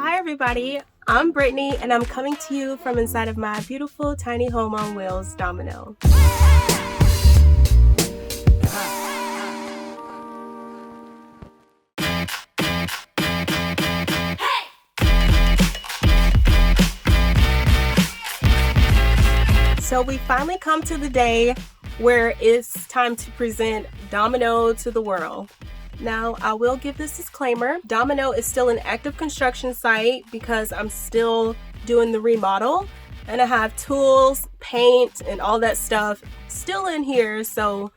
Hi everybody, I'm Brittany and I'm coming to you from inside of my beautiful tiny home on wheels, Domino. So we finally come to the day where it's time to present Domino to the world. Now, I will give this disclaimer. Domino is still an active construction site because I'm still doing the remodel and I have tools, paint, and all that stuff still in here, so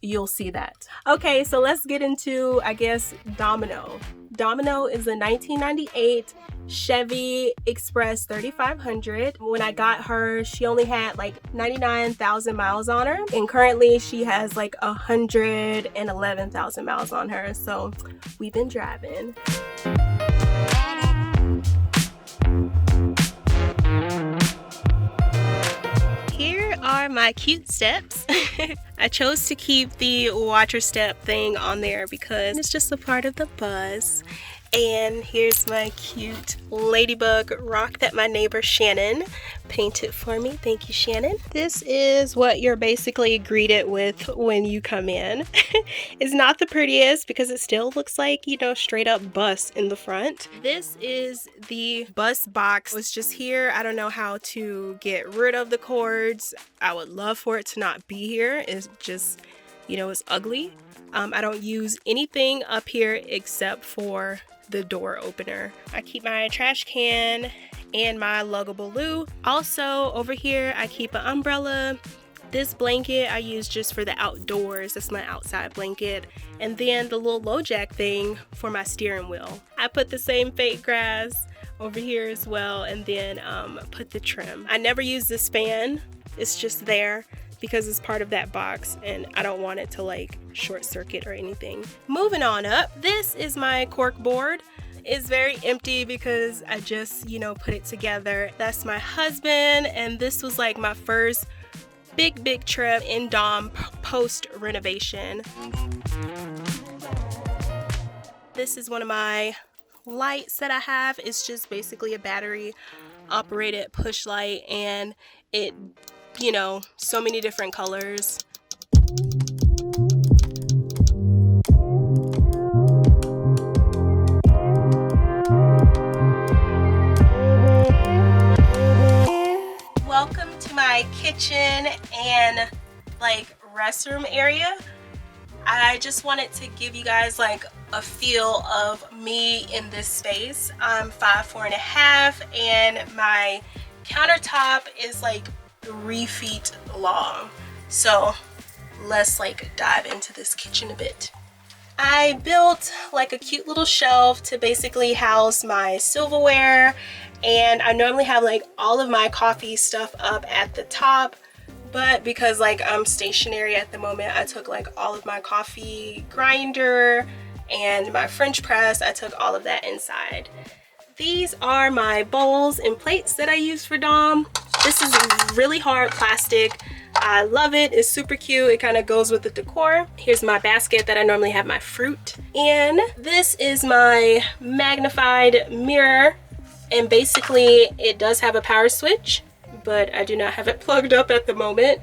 you'll see that. Okay, so let's get into, I guess, Domino. Domino is a 1998 Chevy Express 3500. When I got her, she only had like 99,000 miles on her, and currently she has like 111,000 miles on her, so we've been driving. Here are my cute steps. I chose to keep the watcher step thing on there because it's just a part of the buzz. And here's my cute ladybug rock that my neighbor Shannon painted for me. Thank you, Shannon. This is what you're basically greeted with when you come in. It's not the prettiest because it still looks like, you know, straight up bus in the front. This is the bus box. It's just here. I don't know how to get rid of the cords. I would love for it to not be here. It's just, you know, it's ugly. I don't use anything up here except for the door opener. I keep my trash can and my luggable loo. Also over here I keep an umbrella. This blanket I use just for the outdoors. That's my outside blanket. And then the little low jack thing for my steering wheel. I put the same fake grass over here as well, and then put the trim. I never use this fan. It's just there because it's part of that box and I don't want it to like short circuit or anything. Moving on up, this is my cork board. It's very empty because I just, you know, put it together. That's my husband, and this was like my first big trip in Dom post renovation. This is one of my lights that I have. It's just basically a battery operated push light, and it, you know, so many different colors. Welcome to my kitchen and like restroom area. I just wanted to give you guys like a feel of me in this space. I'm 5'4.5" and my countertop is like 3 feet long. So let's like dive into this kitchen a bit. I built like a cute little shelf to basically house my silverware, and I normally have like all of my coffee stuff up at the top, but because like I'm stationary at the moment, I took like all of my coffee grinder and my French press, I took all of that inside. These are my bowls and plates that I use for Dom. This is really hard plastic. I love it. It's super cute. It kind of goes with the decor. Here's my basket that I normally have my fruit in. This is my magnified mirror, and basically it does have a power switch, but I do not have it plugged up at the moment.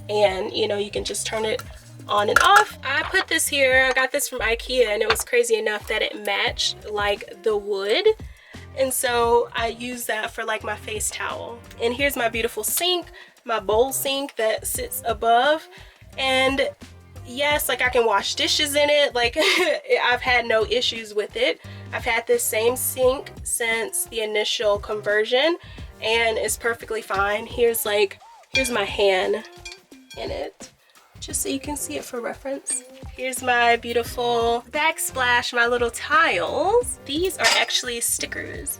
And you know, you can just turn it on and off. I put this here. I got this from IKEA, and it was crazy enough that it matched like the wood. And so I use that for like my face towel. And here's my beautiful sink, my bowl sink that sits above. And yes, like I can wash dishes in it. Like I've had no issues with it. I've had this same sink since the initial conversion and it's perfectly fine. Here's my hand in it, just so you can see it for reference. Here's my beautiful Backsplash, my little tiles. These are actually stickers.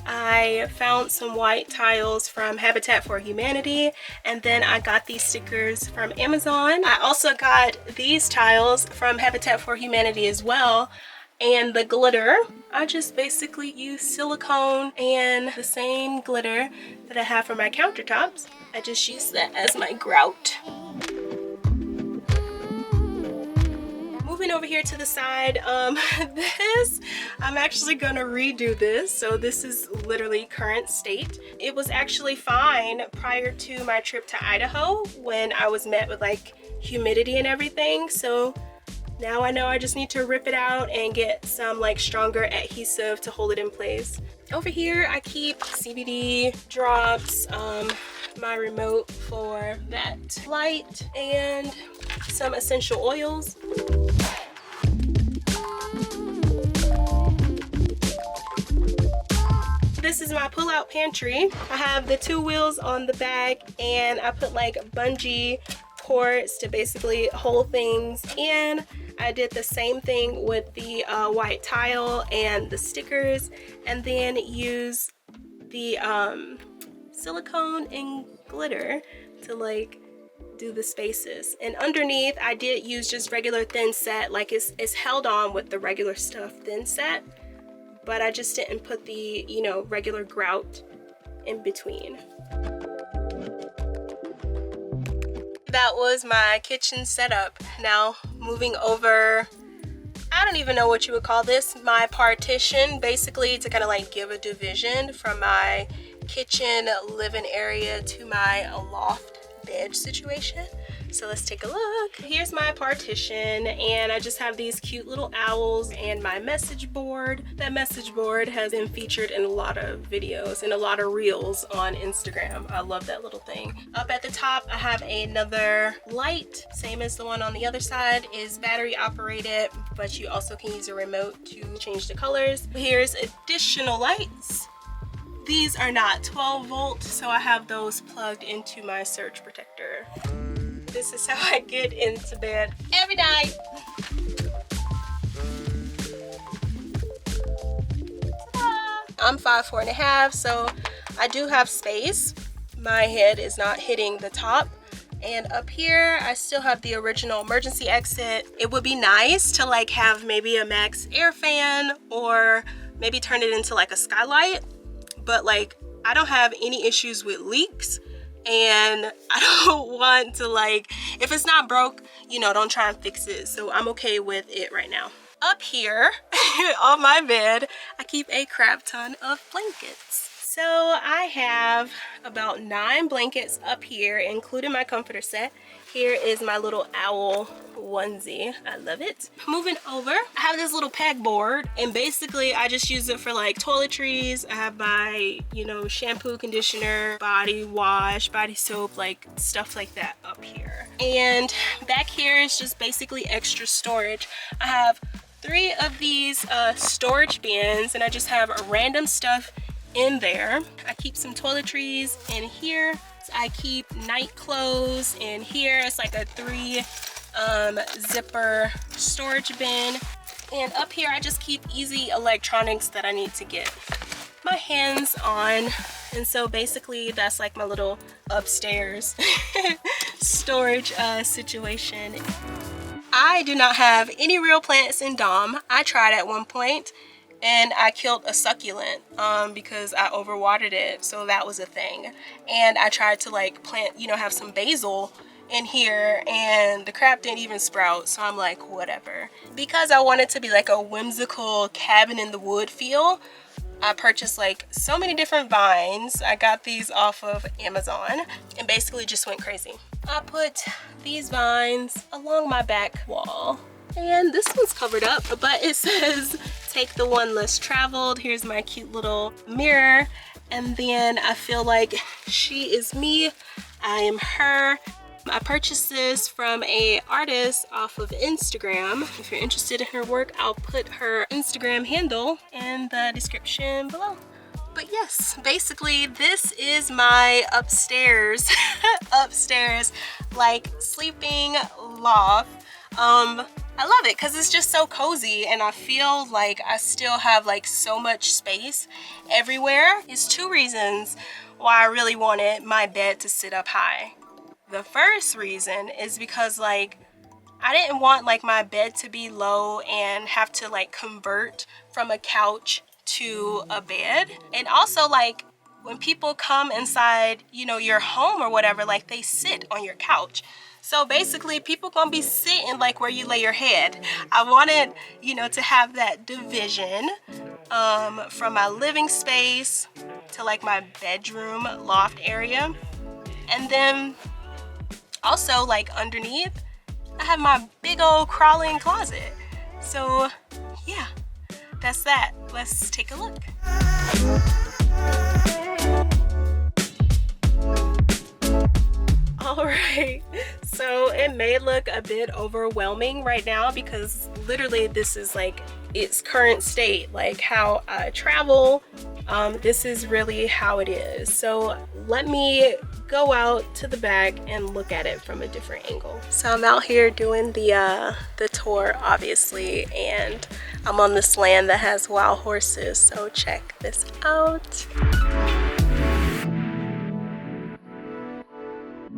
I found some white tiles from Habitat for Humanity, and then I got these stickers from Amazon. I also got these tiles from Habitat for Humanity as well. And the glitter, I just basically use silicone and the same glitter that I have for my countertops. I just use that as my grout. moving over here to the side, this, I'm actually gonna redo this. So this is literally current state. It was actually fine prior to my trip to Idaho when I was met with like humidity and everything. So now I know I just need to rip it out and get some like stronger adhesive to hold it in place. Over here I keep CBD drops, my remote for that light, and some essential oils. This is my pull-out pantry. I have the 2 wheels on the back, and I put like bungee cords to basically hold things in. I did the same thing with the white tile and the stickers, and then use the silicone and glitter to like do the spaces. And underneath I did use just regular thin set, like it's held on with the regular stuff thin set, but I just didn't put the, you know, regular grout in between. That was my kitchen setup. Now moving over, I don't even know what you would call this, my partition, basically to kind of like give a division from my kitchen living area to my loft bed situation. So let's take a look. Here's my partition, and I just have these cute little owls and my message board. That message board has been featured in a lot of videos and a lot of reels on Instagram. I love that little thing. Up at the top I have another light, same as the one on the other side, is battery operated, but you also can use a remote to change the colors. Here's additional lights. These are not 12 volt, so I have those plugged into my surge protector. This is how I get into bed every night. I'm 5'4½", so I do have space. My head is not hitting the top. And up here, I still have the original emergency exit. It would be nice to like have maybe a max air fan, or maybe turn it into like a skylight. But like, I don't have any issues with leaks, and I don't want to like, if it's not broke, you know, don't try and fix it. So I'm okay with it right now. Up here on my bed, I keep a crap ton of blankets. So I have about 9 blankets up here, including my comforter set. Here is my little owl onesie. I love it. Moving over, I have this little pegboard, and basically I just use it for like toiletries. I have my, you know, shampoo, conditioner, body wash, body soap, like stuff like that up here. And back here is just basically extra storage. I have 3 of these storage bins, and I just have random stuff in there. I keep some toiletries in here. I keep night clothes in here. It's like a 3 zipper storage bin. And up here I just keep easy electronics that I need to get my hands on. And so basically that's like my little upstairs storage situation. I do not have any real plants in Dom. I tried at one point, and I killed a succulent because I overwatered it, so that was a thing. And I tried to like plant, you know, have some basil in here, and the crap didn't even sprout, so I'm like, whatever. Because I wanted to be like a whimsical cabin in the wood feel, I purchased like so many different vines. I got these off of Amazon and basically just went crazy. I put these vines along my back wall. And this one's covered up, but it says take the one less traveled. Here's my cute little mirror, and then I feel like she is me, I am her. I purchased this from a artist off of Instagram. If you're interested in her work, I'll put her Instagram handle in the description below. But yes, basically this is my upstairs upstairs like sleeping loft. I love it because it's just so cozy, and I feel like I still have like so much space everywhere. There's 2 reasons why I really wanted my bed to sit up high. The first reason is because like I didn't want like my bed to be low and have to like convert from a couch to a bed. And also like when people come inside, you know, your home or whatever, like they sit on your couch. So basically people gonna be sitting like where you lay your head. I wanted, you know, to have that division from my living space to like my bedroom loft area. And then also like underneath, I have my big old crawl-in closet. So yeah, that's that. Let's take a look. All right, so it may look a bit overwhelming right now because literally this is like its current state, like how I travel. This is really how it is. So let me go out to the back and look at it from a different angle. So I'm out here doing the tour, obviously, and I'm on this land that has wild horses. So check this out.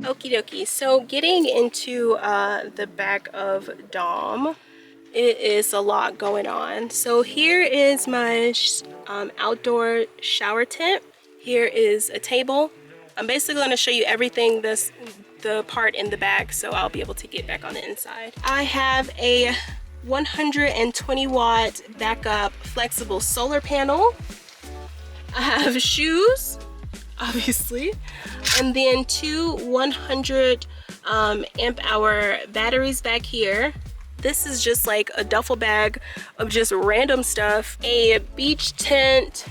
Okie dokie, so getting into the back of Dom, it is a lot going on. So here is my outdoor shower tent. Here is a table. I'm basically going to show you everything the part in the back, so I'll be able to get back on the inside. I have a 120 watt backup flexible solar panel. I have shoes, obviously, and then two 100 amp hour batteries back here. This is just like a duffel bag of just random stuff. A beach tent.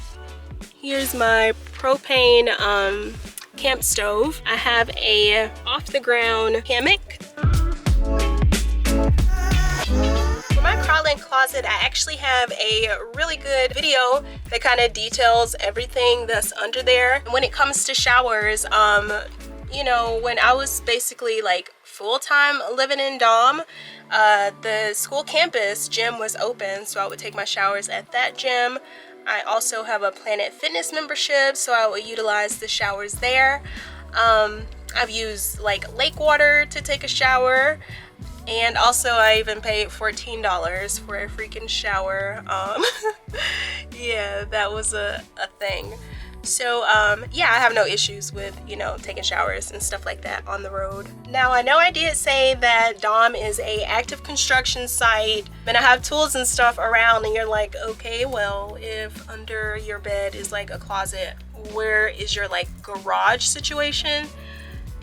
Here's my propane camp stove. I have a off the ground hammock. For my crawl-in closet, I actually have a really good video that kind of details everything that's under there. When it comes to showers, you know, when I was basically like full-time living in Dom, the school campus gym was open, so I would take my showers at that gym. I also have a Planet Fitness membership, so I would utilize the showers there. I've used like lake water to take a shower, and also I even paid $14 for a freaking shower. Yeah, that was a thing. So yeah, I have no issues with, you know, taking showers and stuff like that on the road. Now, I know I did say that Dom is a active construction site and I have tools and stuff around, and you're like, okay, well, if under your bed is like a closet, where is your like garage situation?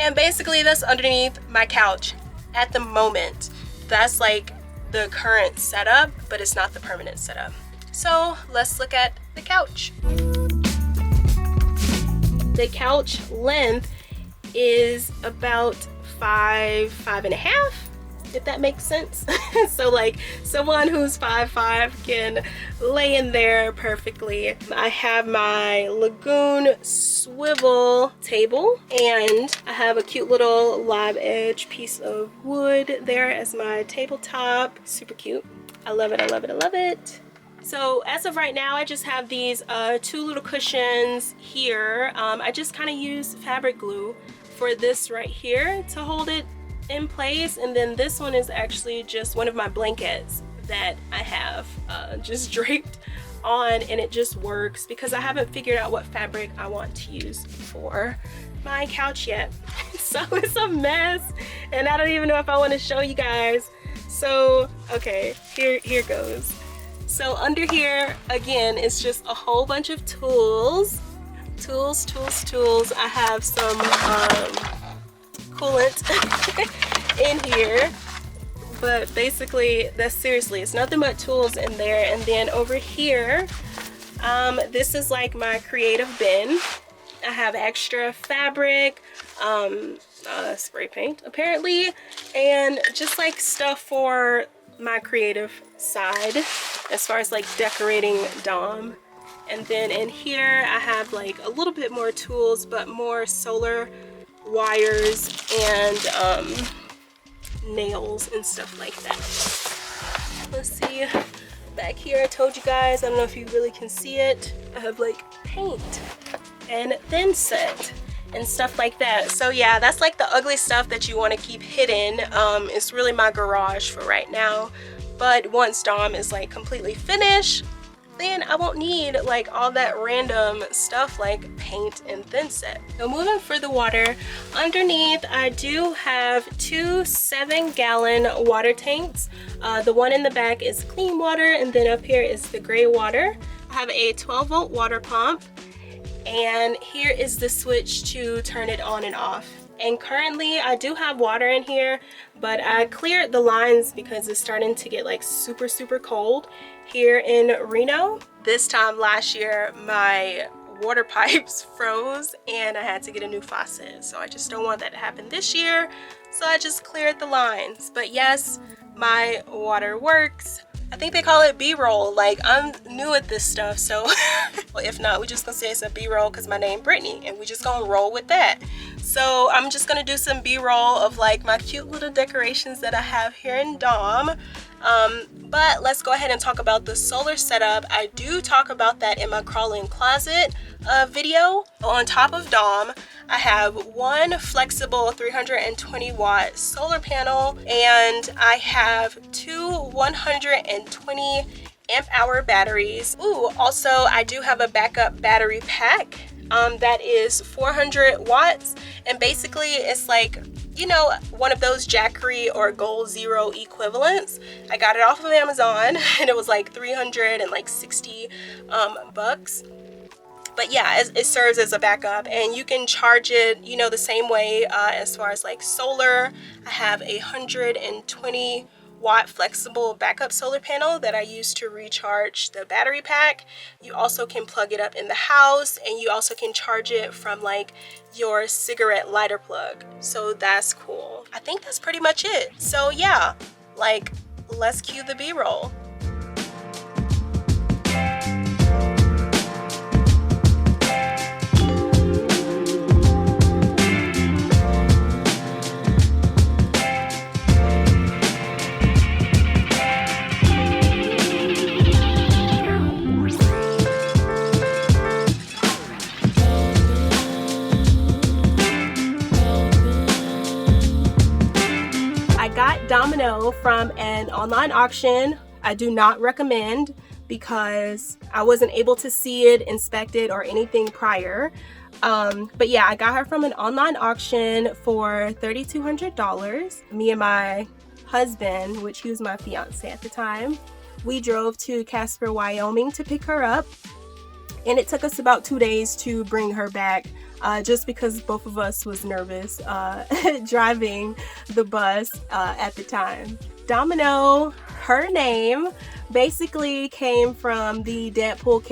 And basically that's underneath my couch at the moment. That's like the current setup, but it's not the permanent setup. So let's look at the couch. The couch length is about 5.5, if that makes sense. So like someone who's 5'5" can lay in there perfectly. I have my Lagoon swivel table, and I have a cute little live edge piece of wood there as my tabletop. Super cute. I love it, I love it, I love it. So as of right now, I just have these two little cushions here. I just kind of use fabric glue for this right here to hold it in place. And then this one is actually just one of my blankets that I have just draped on, and it just works because I haven't figured out what fabric I want to use for my couch yet. So it's a mess, and I don't even know if I want to show you guys. So, okay, here goes. So under here, again, it's just a whole bunch of tools. Tools. I have some coolant in here. But basically, that's seriously, it's nothing but tools in there. And then over here, this is like my creative bin. I have extra fabric, spray paint apparently, and just like stuff for my creative side as far as like decorating Dom. And then in here I have like a little bit more tools, but more solar wires and nails and stuff like that. Let's see, back here I told you guys, I don't know if you really can see it, I have like paint and thin set and stuff like that. So yeah, that's like the ugly stuff that you want to keep hidden. It's really my garage for right now, but once Dom is like completely finished, then I won't need like all that random stuff like paint and thin set. So moving for the water, underneath I do have two 7-gallon water tanks. The one in the back is clean water, and then up here is the gray water. I have a 12-volt water pump, and here is the switch to turn it on and off. And currently I do have water in here, but I cleared the lines because it's starting to get like super cold here in Reno. This time last year my water pipes froze and I had to get a new faucet, so I just don't want that to happen this year, so I just cleared the lines. But yes, my water works. I think they call it B-roll. Like, I'm new at this stuff, so well, if not, we're just gonna say it's a B-roll because my name Brittany, and we're just gonna roll with that. So I'm just gonna do some B-roll of like my cute little decorations that I have here in Dom. But let's go ahead and talk about the solar setup. I do talk about that in my crawl-in closet video. On top of Dom, I have one flexible 320 watt solar panel, and I have two 120 amp hour batteries. Ooh, also I do have a backup battery pack that is 400 watts, and basically it's like, you know, one of those Jackery or Goal Zero equivalents. I got it off of Amazon and it was like 360 bucks. But yeah, it serves as a backup, and you can charge it, you know, the same way as far as like solar. I have a 120 watt flexible backup solar panel that I use to recharge the battery pack. You also can plug it up in the house, and you also can charge it from like your cigarette lighter plug. So that's cool. I think that's pretty much it. So yeah, like, let's cue the B-roll. Domino from an online auction. I do not recommend because I wasn't able to see it, inspect it, or anything prior. But yeah, I got her from an online auction for $3,200. Me and my husband, which he was my fiance at the time, we drove to Casper, Wyoming to pick her up, and it took us about 2 days to bring her back. Just because both of us was nervous driving the bus at the time. Domino, her name basically came from the Deadpool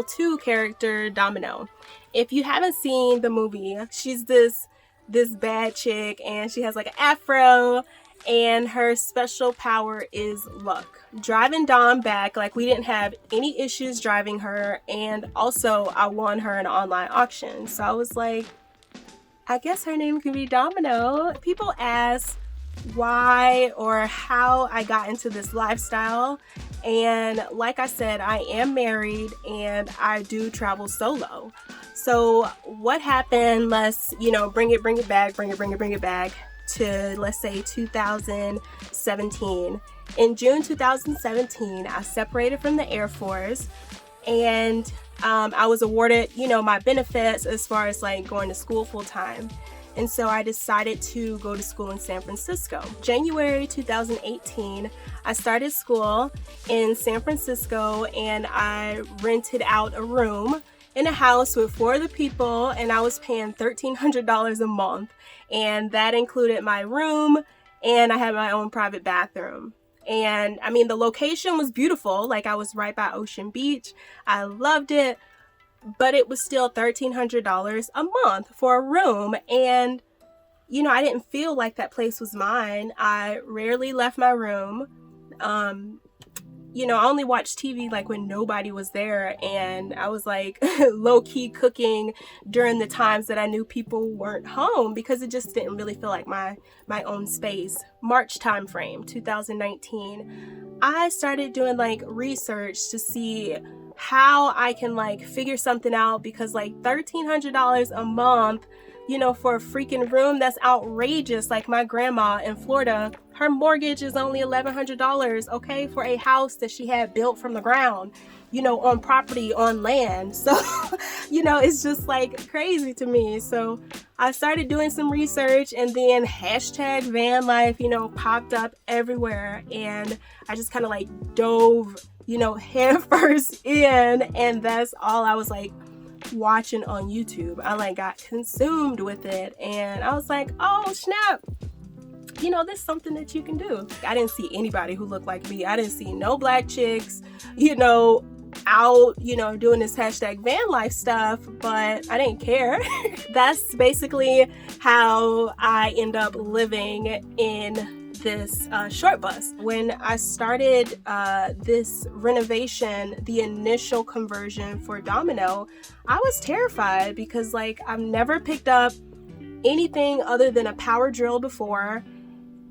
2 character Domino. If you haven't seen the movie, she's this bad chick, and she has like an afro, and her special power is luck. Driving Dom back, like, we didn't have any issues driving her, and also I won her in an online auction. So I was like, I guess her name could be Domino. People ask why or how I got into this lifestyle, and like I said, I am married and I do travel solo. So what happened, let's, you know, bring it back to, let's say, 2017. In June 2017, I separated from the Air Force, and I was awarded, you know, my benefits as far as like going to school full time. And so I decided to go to school in San Francisco. January 2018, I started school in San Francisco, and I rented out a room in a house with 4 other people, and I was paying $1,300 a month. And that included my room, and I had my own private bathroom. And I mean, the location was beautiful. Like, I was right by Ocean Beach. I loved it, but it was still $1,300 a month for a room. And, you know, I didn't feel like that place was mine. I rarely left my room. You know, I only watched TV like when nobody was there, and I was like low-key cooking during the times that I knew people weren't home, because it just didn't really feel like my own space. March time frame 2019, I started doing like research to see how I can like figure something out, because like $1,300 a month you know, for a freaking room. That's outrageous. Like my grandma in Florida, her mortgage is only $1,100, okay, for a house that she had built from the ground, you know, on property, on land. So, you know, it's just like crazy to me. So I started doing some research, and then hashtag VanLife, you know, popped up everywhere. And I just kind of like dove, you know, head first in, and that's all I was like watching on YouTube. I like got consumed with it, and I was like, oh snap, you know, this is something that you can do. I didn't see anybody who looked like me. I didn't see no black chicks, you know, out, you know, doing this hashtag van life stuff, but I didn't care. That's basically how I end up living in this short bus. When I started this renovation, the initial conversion for Domino, I was terrified because like I've never picked up anything other than a power drill before,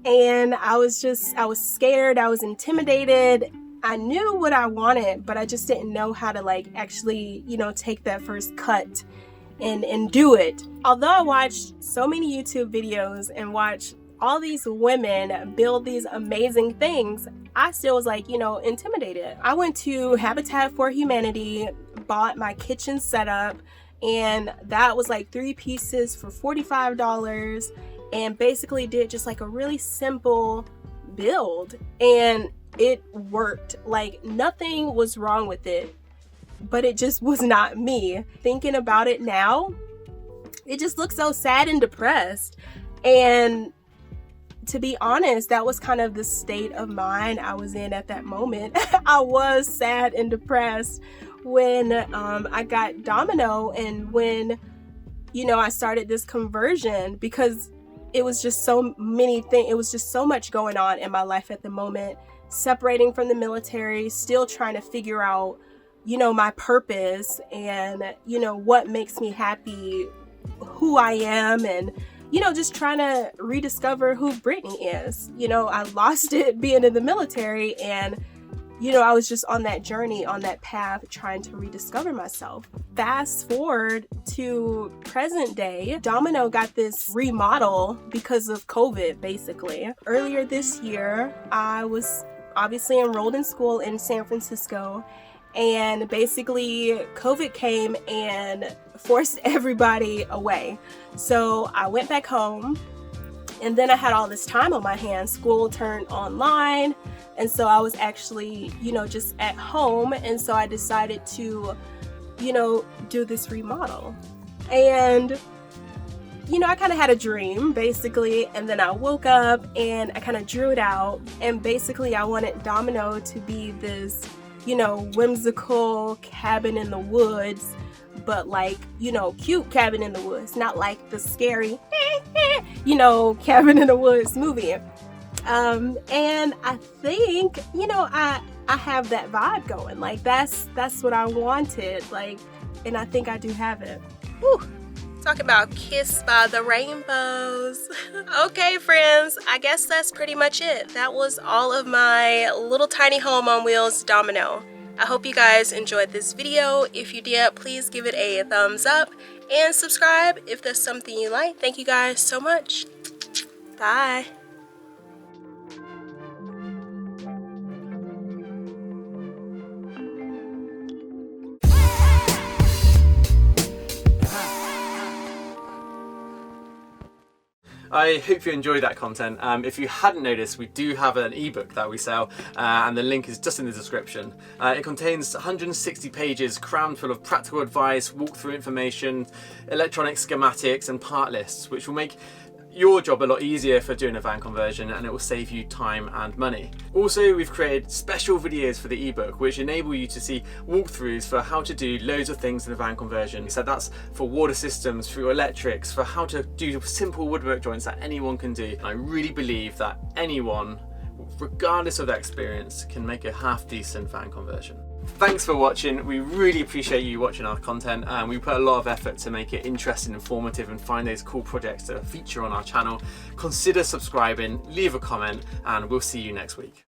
and I was scared, I was intimidated. I knew what I wanted, but I just didn't know how to like actually, you know, take that first cut and do it. Although I watched so many YouTube videos and watched all these women build these amazing things, I still was like, you know, intimidated. I went to Habitat for Humanity, bought my kitchen setup, and that was like 3 pieces for $45, and basically did just like a really simple build, and it worked. Like nothing was wrong with it, but it just was not me. Thinking about it now, it just looks so sad and depressed. And to be honest, that was kind of the state of mind I was in at that moment. I was sad and depressed when I got Domino, and when, you know, I started this conversion, because it was just so many things. It was just so much going on in my life at the moment. Separating from the military, still trying to figure out, you know, my purpose and, you know, what makes me happy, who I am, and, you know, just trying to rediscover who Brittany is. You know, I lost it being in the military, and, you know, I was just on that journey, on that path, trying to rediscover myself. Fast forward to present day, Domino got this remodel because of COVID, basically. Earlier this year, I was obviously enrolled in school in San Francisco, and basically COVID came and forced everybody away. So I went back home, and then I had all this time on my hands. School turned online, and so I was actually, you know, just at home, and so I decided to, you know, do this remodel. And you know, I kind of had a dream, basically, and then I woke up and I kind of drew it out, and basically I wanted Domino to be this, you know, whimsical cabin in the woods, but like, you know, cute cabin in the woods, not like the scary, you know, cabin in the woods movie. And I think, you know, I have that vibe going. Like that's what I wanted, like, and I think I do have it. Whew. Talk about kissed by the rainbows. Okay, friends, I guess that's pretty much it. That was all of my little tiny home on wheels Domino. I hope you guys enjoyed this video. If you did, please give it a thumbs up and subscribe if there's something you like. Thank you guys so much. Bye. I hope you enjoyed that content. If you hadn't noticed, we do have an ebook that we sell, and the link is just in the description. It contains 160 pages crammed full of practical advice, walkthrough information, electronic schematics and part lists, which will make your job a lot easier for doing a van conversion, and it will save you time and money. Also, we've created special videos for the ebook which enable you to see walkthroughs for how to do loads of things in a van conversion. So that's for water systems, for your electrics, for how to do simple woodwork joints that anyone can do. And I really believe that anyone, regardless of their experience, can make a half decent van conversion. Thanks for watching. We really appreciate you watching our content, and we put a lot of effort to make it interesting, informative, and find those cool projects to feature on our channel. Consider subscribing, leave a comment, and we'll see you next week.